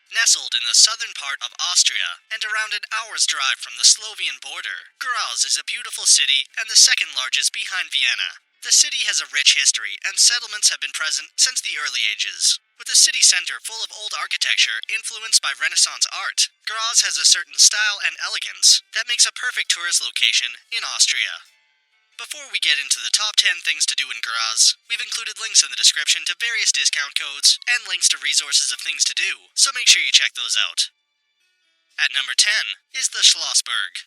Nestled in the southern part of Austria and around an hour's drive from the Slovenian border, Graz is a beautiful city and the second largest behind Vienna. The city has a rich history and settlements have been present since the early ages. With a city center full of old architecture influenced by Renaissance art, Graz has a certain style and elegance that makes a perfect tourist location in Austria. Before we get into the top 10 things to do in Graz, we've included links in the description to various discount codes and links to resources of things to do, so make sure you check those out. At number 10 is the Schlossberg.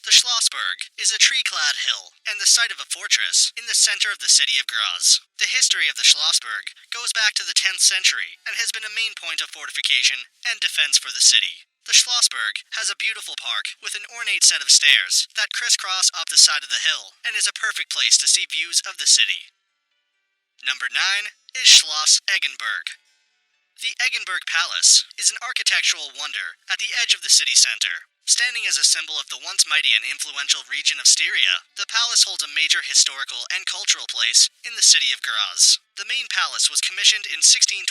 The Schlossberg is a tree-clad hill and the site of a fortress in the center of the city of Graz. The history of the Schlossberg goes back to the 10th century and has been a main point of fortification and defense for the city. The Schlossberg has a beautiful park with an ornate set of stairs that crisscross up the side of the hill and is a perfect place to see views of the city. Number 9 is Schloss Eggenberg. The Eggenberg Palace is an architectural wonder at the edge of the city center. Standing as a symbol of the once mighty and influential region of Styria, the palace holds a major historical and cultural place in the city of Graz. The main palace was commissioned in 1625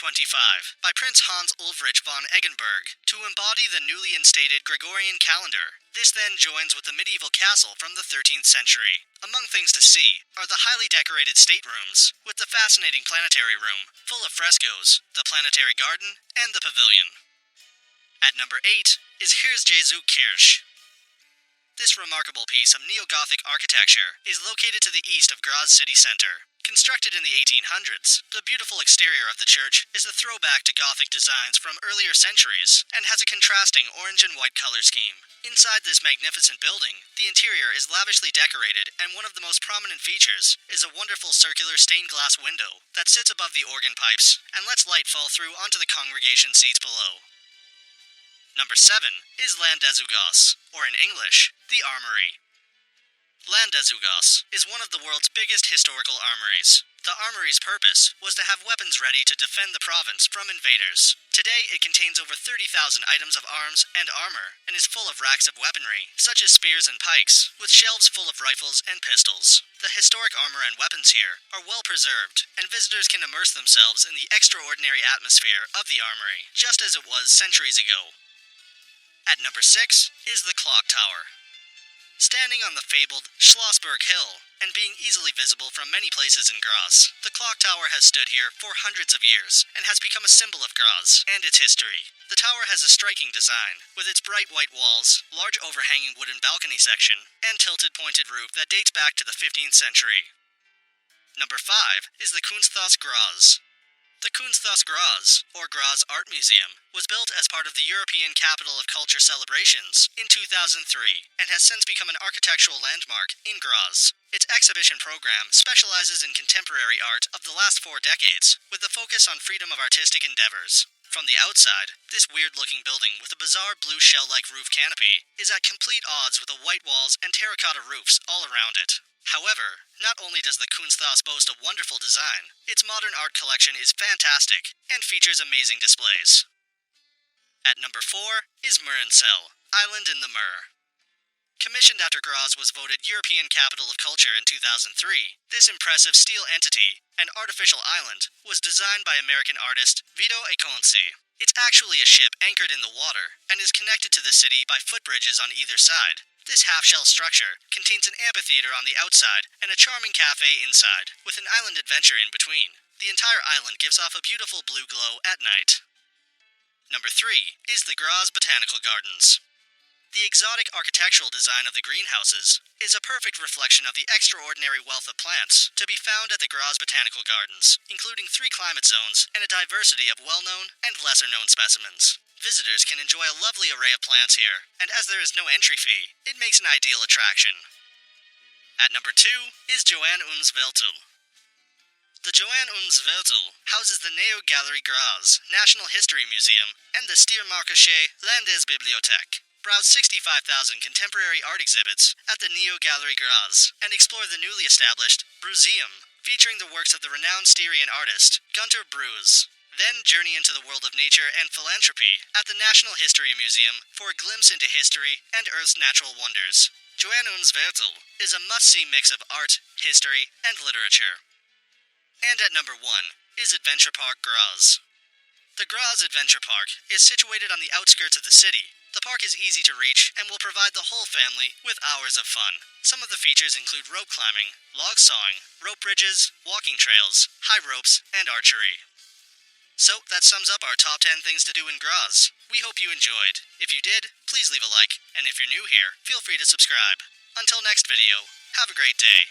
by Prince Hans Ulrich von Eggenberg to embody the newly instated Gregorian calendar. This then joins with the medieval castle from the 13th century. Among things to see are the highly decorated staterooms, with the fascinating planetary room, full of frescoes, the planetary garden, and the pavilion. At number 8 is Here's Jesu Kirche. This remarkable piece of neo-Gothic architecture is located to the east of Graz city center. Constructed in the 1800s, the beautiful exterior of the church is a throwback to Gothic designs from earlier centuries and has a contrasting orange and white color scheme. Inside this magnificent building, the interior is lavishly decorated, and one of the most prominent features is a wonderful circular stained glass window that sits above the organ pipes and lets light fall through onto the congregation seats below. Number 7 is Landeshaus, or in English, the Armory. Landeshaus is one of the world's biggest historical armories. The armory's purpose was to have weapons ready to defend the province from invaders. Today, it contains over 30,000 items of arms and armor, and is full of racks of weaponry, such as spears and pikes, with shelves full of rifles and pistols. The historic armor and weapons here are well preserved, and visitors can immerse themselves in the extraordinary atmosphere of the armory, just as it was centuries ago. At number 6 is the Clock Tower. Standing on the fabled Schlossberg Hill, and being easily visible from many places in Graz, the clock tower has stood here for hundreds of years, and has become a symbol of Graz and its history. The tower has a striking design, with its bright white walls, large overhanging wooden balcony section, and tilted pointed roof that dates back to the 15th century. Number 5 is the Kunsthaus Graz. The Kunsthaus Graz, or Graz Art Museum, was built as part of the European Capital of Culture celebrations in 2003 and has since become an architectural landmark in Graz. Its exhibition program specializes in contemporary art of the last 4 decades, with a focus on freedom of artistic endeavors. From the outside, this weird-looking building with a bizarre blue shell-like roof canopy is at complete odds with the white walls and terracotta roofs all around it. However, not only does the Kunsthaus boast a wonderful design, its modern art collection is fantastic and features amazing displays. At number 4 is Murrensell, Island in the Mur. Commissioned after Graz was voted European Capital of Culture in 2003, this impressive steel entity, an artificial island, was designed by American artist Vito Aconci. It's actually a ship anchored in the water and is connected to the city by footbridges on either side. This half-shell structure contains an amphitheater on the outside and a charming cafe inside, with an island adventure in between. The entire island gives off a beautiful blue glow at night. Number 3 is the Graz Botanical Gardens. The exotic architectural design of the greenhouses is a perfect reflection of the extraordinary wealth of plants to be found at the Graz Botanical Gardens, including 3 climate zones and a diversity of well-known and lesser-known specimens. Visitors can enjoy a lovely array of plants here, and as there is no entry fee, it makes an ideal attraction. At number 2 is Johann und Weltel. The Johann und Weltel houses the Neo Gallery Graz National History Museum and the Steiermarkische Landesbibliothek. Browse 65,000 contemporary art exhibits at the Neo Gallery Graz and explore the newly established Bruseum, featuring the works of the renowned Styrian artist Gunter Brues. Then journey into the world of nature and philanthropy at the National History Museum for a glimpse into history and Earth's natural wonders. Johann und Weltel is a must-see mix of art, history, and literature. And at number 1 is Adventure Park Graz. The Graz Adventure Park is situated on the outskirts of the city. The park is easy to reach and will provide the whole family with hours of fun. Some of the features include rope climbing, log sawing, rope bridges, walking trails, high ropes, and archery. So, that sums up our top 10 things to do in Graz. We hope you enjoyed. If you did, please leave a like, and if you're new here, feel free to subscribe. Until next video, have a great day.